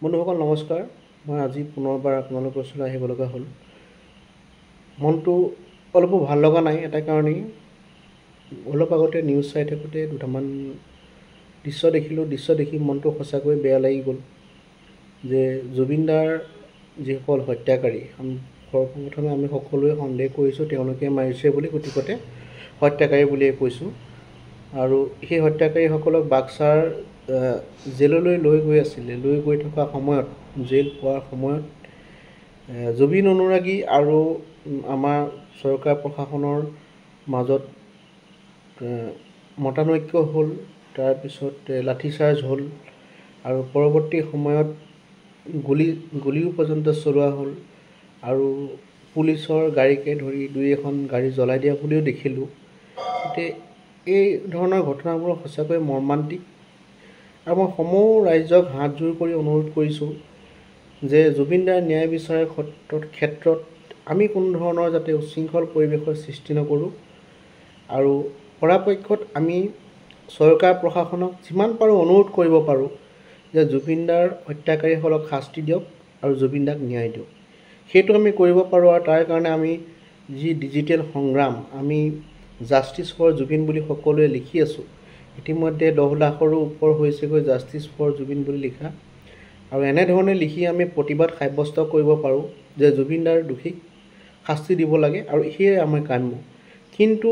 বন্ধুসকল নমস্কাৰ। মই আজি পুনৰবাৰ আপোনালোকৰ ওচৰলৈ আহিব লগা হ'ল। মনটো অলপো ভাল লগা নাই এটা কাৰণেই। অলপ আগতে নিউজ চাই থাকোঁতে দুটামান দৃশ্য দেখিলোঁ। দৃশ্য দেখি মনটো সঁচাকৈ বেয়া লাগি গ'ল যে জুবিনদাৰ যিসকল হত্যাকাৰী, সৰ্বপ্ৰথমে আমি সকলোৱে সন্দেহ কৰিছোঁ তেওঁলোকে মাৰিছে বুলি, গতিকতে হত্যাকাৰী বুলিয়ে কৈছোঁ। আৰু সেই হত্যাকাৰীসকলক বাক্সাৰ জেললৈ লৈ গৈ থকা সময়ত, জেল পোৱাৰ সময়ত জুবিন অনুৰাগী আৰু আমাৰ চৰকাৰ প্ৰশাসনৰ মাজত মতানৈক্য হ'ল। তাৰপিছত লাঠিচাৰ্জ হ'ল আৰু পৰৱৰ্তী সময়ত গুলিও পৰ্যন্ত চলোৱা হ'ল আৰু পুলিচৰ গাড়ীকে ধৰি দুই এখন গাড়ী জ্বলাই দিয়া বুলিও দেখিলোঁ। গতিকে এই ধৰণৰ ঘটনাবোৰ সঁচাকৈ মৰ্মান্তিক। আৰু মই সমূহ ৰাইজক হাতযোৰ কৰি অনুৰোধ কৰিছোঁ যে জুবিনদাৰ ন্যায় বিচাৰৰ ক্ষেত্ৰত আমি কোনো ধৰণৰ যাতে উচ্ছৃংখল পৰিৱেশৰ সৃষ্টি নকৰোঁ। আৰু পৰাপক্ষত আমি চৰকাৰ প্ৰশাসনক যিমান পাৰোঁ অনুৰোধ কৰিব পাৰোঁ যে জুবিনদাৰ হত্যাকাৰীসকলক শাস্তি দিয়ক আৰু জুবিনদাক ন্যায় দিয়ক। সেইটো আমি কৰিব পাৰোঁ। আৰু তাৰ কাৰণে আমি যি ডিজিটেল সংগ্ৰাম, আমি জাষ্টিছ ফৰ জুবিন বুলি সকলোৱে লিখি আছোঁ। ইতিমধ্যে 10 লাখৰো ওপৰ হৈছেগৈ জাষ্টিছ ফৰ জুবিন বুলি লিখা। আৰু এনেধৰণে লিখি আমি প্ৰতিবাদ সাব্যস্ত কৰিব পাৰোঁ যে জুবিনদাৰ দোষীক শাস্তি দিব লাগে আৰু সেয়াই আমাৰ কাম্য। কিন্তু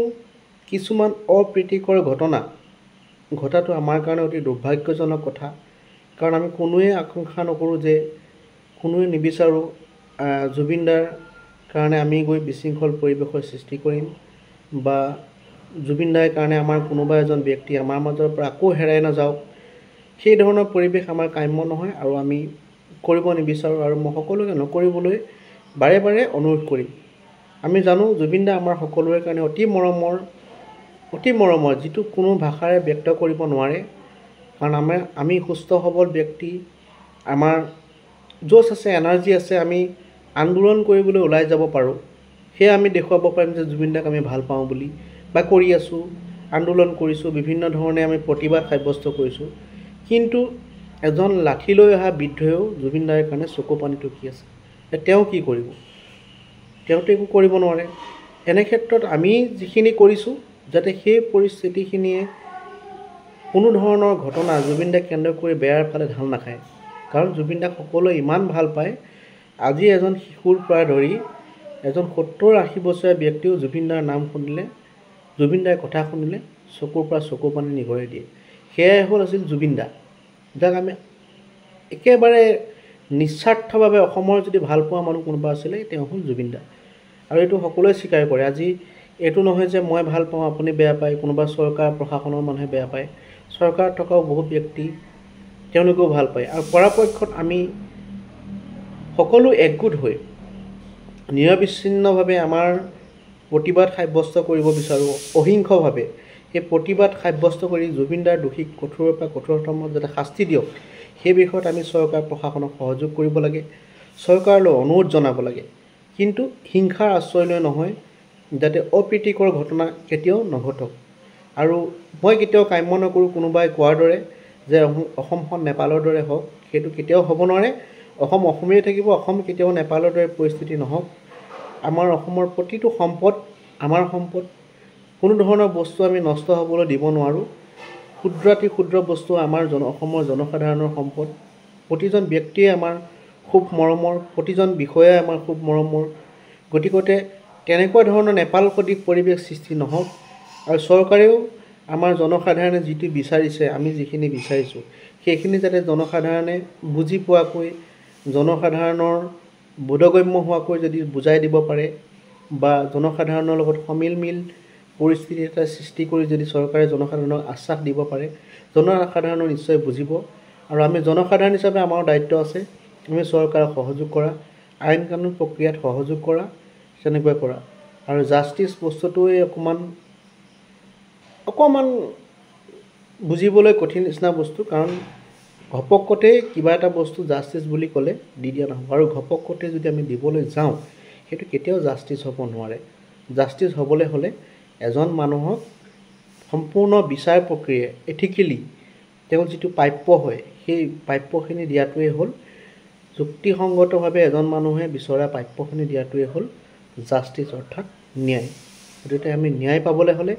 কিছুমান অপ্ৰীতিকৰ ঘটনা ঘটাটো আমাৰ কাৰণে অতি দুৰ্ভাগ্যজনক কথা। কাৰণ আমি কোনোৱে আকাংক্ষা নকৰোঁ যে, কোনোৱে নিবিচাৰোঁ জুবিনদাৰ কাৰণে আমি গৈ বিশৃংখল পৰিৱেশৰ সৃষ্টি কৰিম বা জুবিনদাৰ কাৰণে আমাৰ কোনোবা এজন ব্যক্তি আমাৰ মাজৰ পৰা আকৌ হেৰাই নাযাওক। সেই ধৰণৰ পৰিৱেশ আমাৰ কাম্য নহয় আৰু আমি কৰিব নিবিচাৰোঁ। আৰু মই সকলোকে নকৰিবলৈ বাৰে বাৰে অনুৰোধ কৰিম। আমি জানো জুবিনদা আমাৰ সকলোৰে কাৰণে অতি মৰমৰ, যিটো কোনো ভাষাৰে ব্যক্ত কৰিব নোৱাৰে। কাৰণ আমি সুস্থ সবল ব্যক্তি, আমাৰ জোচ আছে, এনাৰ্জি আছে, আমি আন্দোলন কৰিবলৈ ওলাই যাব পাৰোঁ। সেয়া আমি দেখুৱাব পাৰিম যে জুবিনদাক আমি ভাল পাওঁ বুলি বা কৰি আছোঁ, আন্দোলন কৰিছোঁ, বিভিন্ন ধৰণে আমি প্ৰতিবাদ সাব্যস্ত কৰিছোঁ। কিন্তু এজন লাঠি লৈ অহা বৃদ্ধইও জুবিনদাৰ কাৰণে চকু পানী টুকি আছে। তেওঁ কি কৰিব? তেওঁতো একো কৰিব নোৱাৰে। এনে ক্ষেত্ৰত আমি যিখিনি কৰিছোঁ যাতে সেই পৰিস্থিতিখিনিয়ে কোনো ধৰণৰ ঘটনা জুবিনদাক কেন্দ্ৰ কৰি বেয়াৰ ফালে ঢাল নাখায়। কাৰণ জুবিনদাক সকলোৱে ইমান ভাল পায়। আজি এজন শিশুৰ পৰা ধৰি এজন 70-80 বছৰীয়া ব্যক্তিও জুবিনদাৰ নাম শুনিলে, জুবিনদাৰ কথা শুনিলে চকুৰ পৰা চকু পানী নিগৰাই দিয়ে। সেয়াই আছিল জুবিনদা, যাক আমি একেবাৰে নিস্বাৰ্থভাৱে অসমৰ যদি ভাল পোৱা মানুহ কোনোবা আছিলে তেওঁ হ'ল জুবিনদা। আৰু এইটো সকলোৱে স্বীকাৰ কৰে। আজি এইটো নহয় যে মই ভাল পাওঁ আপুনি বেয়া পায়, কোনোবা চৰকাৰ প্ৰশাসনৰ মানুহে বেয়া পায়। চৰকাৰত থকাও বহুত ব্যক্তি তেওঁলোকেও ভাল পায়। আৰু পৰাপক্ষত আমি সকলো একগোট হৈ নিৰবিচ্ছিন্নভাৱে আমাৰ প্ৰতিবাদ সাব্যস্ত কৰিব বিচাৰোঁ। অহিংসভাৱে সেই প্ৰতিবাদ সাব্যস্ত কৰি জুবিনদাৰ দোষীক কঠোৰৰ পৰা কঠোৰতম যাতে শাস্তি দিয়ক, সেই বিষয়ত আমি চৰকাৰ প্ৰশাসনক সহযোগ কৰিব লাগে, চৰকাৰলৈ অনুৰোধ জনাব লাগে। কিন্তু হিংসাৰ আশ্ৰয় লৈ নহয়, যাতে অপ্ৰীতিকৰ ঘটনা কেতিয়াও নঘটক। আৰু মই কেতিয়াও কাম্য নকৰোঁ কোনোবাই কোৱাৰ দৰে যে অসমখন নেপালৰ দৰে হওক, সেইটো কেতিয়াও হ'ব নোৱাৰে। অসম অসমেই থাকিব, অসম কেতিয়াও নেপালৰ দৰে পৰিস্থিতি নহওক। আমাৰ অসমৰ প্ৰতিটো সম্পদ আমাৰ সম্পদ। কোনো ধৰণৰ বস্তু আমি নষ্ট হ'বলৈ দিব নোৱাৰোঁ। ক্ষুদ্ৰাতি ক্ষুদ্ৰ বস্তু আমাৰ অসমৰ জনসাধাৰণৰ সম্পদ। প্ৰতিজন ব্যক্তিয়ে আমাৰ খুব মৰমৰ, প্ৰতিজন বিষয়াই আমাৰ খুব মৰমৰ। গতিকতে তেনেকুৱা ধৰণৰ নেপাল সদৃশ পৰিৱেশ সৃষ্টি নহওক। আৰু চৰকাৰেও আমাৰ জনসাধাৰণে যিটো বিচাৰিছে, আমি যিখিনি বিচাৰিছোঁ সেইখিনি যাতে জনসাধাৰণে বুজি পোৱাকৈ, জনসাধাৰণৰ বোধগম্য হোৱাকৈ যদি বুজাই দিব পাৰে বা জনসাধাৰণৰ লগত সমিলমিল পৰিস্থিতি এটা সৃষ্টি কৰি যদি চৰকাৰে জনসাধাৰণক আশ্বাস দিব পাৰে, জনসাধাৰণে নিশ্চয় বুজিব। আৰু আমি জনসাধাৰণ হিচাপে আমাৰ দায়িত্ব আছে, আমি চৰকাৰক সহযোগ কৰা, আইন কানুন প্ৰক্ৰিয়াত সহযোগ কৰা, তেনেকুৱা কৰা। আৰু জাষ্টিছ বস্তুটোৱে অকণমান বুজিবলৈ কঠিন নিচিনা বস্তু। কাৰণ ঘপকতে কিবা এটা বস্তু জাষ্টিছ বুলি ক'লে দি দিয়া নহ'ব। আৰু ঘপকতে যদি আমি দিবলৈ যাওঁ সেইটো কেতিয়াও জাষ্টিছ হ'ব নোৱাৰে। জাষ্টিছ হ'বলৈ হ'লে এজন মানুহক সম্পূৰ্ণ বিচাৰ প্ৰক্ৰিয়া এথিকেলি তেওঁৰ যিটো প্ৰাপ্য হয় সেই প্ৰাপ্যখিনি দিয়াটোৱে হ'ল যুক্তিসংগতভাৱে এজন মানুহে বিচৰা প্ৰাপ্যখিনি দিয়াটোৱে হ'ল জাষ্টিছ অৰ্থাৎ ন্যায়। গতিকে আমি ন্যায় পাবলৈ হ'লে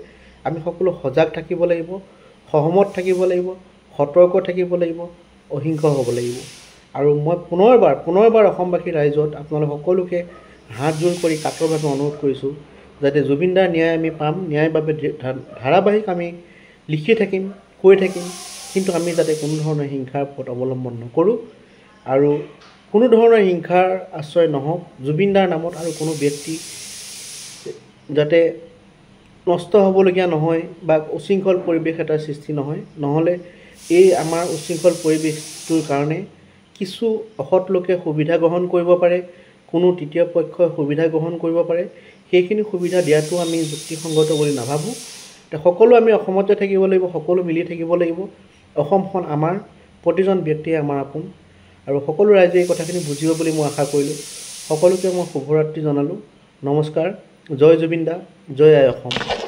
আমি সকলো সজাগ থাকিব লাগিব, সহমত থাকিব লাগিব, সতৰ্ক থাকিব লাগিব, অহিংস হ'ব লাগিব। আৰু মই পুনৰবাৰ অসমবাসী ৰাইজত আপোনালোক সকলোকে হাত জোৰ কৰি কাতৰভাৱে অনুৰোধ কৰিছোঁ যাতে জুবিনদাৰ ন্যায় আমি পাম, ন্যায়ৰ বাবে ধাৰাবাহিক আমি লিখি থাকিম, কৈ থাকিম, কিন্তু আমি যাতে কোনো ধৰণৰ হিংসাৰ পথ অৱলম্বন নকৰোঁ আৰু কোনো ধৰণৰ হিংসাৰ আশ্ৰয় নহওক। জুবিনদাৰ নামত আৰু কোনো ব্যক্তি যাতে নষ্ট হ'বলগীয়া নহয় বা উশৃংখল পৰিৱেশ এটাৰ সৃষ্টি নহয়, নহ'লে এই আমাৰ উশৃংখল পৰিৱেশটোৰ কাৰণে কিছু অসৎ লোকে সুবিধা গ্ৰহণ কৰিব পাৰে, কোনো তৃতীয় পক্ষই সুবিধা গ্ৰহণ কৰিব পাৰে। সেইখিনি সুবিধা দিয়াটো আমি যুক্তিসংগত বুলি নাভাবোঁ। সকলো আমি অসমতে থাকিব লাগিব, সকলো মিলি থাকিব লাগিব। অসমখন আমাৰ, প্ৰতিজন ব্যক্তিয়ে আমাৰ আপোন, আৰু সকলো ৰাইজে এই কথাখিনি বুজিব বুলি মই আশা কৰিলোঁ। সকলোকে মই শুভৰাত্ৰি জনালোঁ। নমস্কাৰ। জয় জুবিন দা, জয় আই অসম।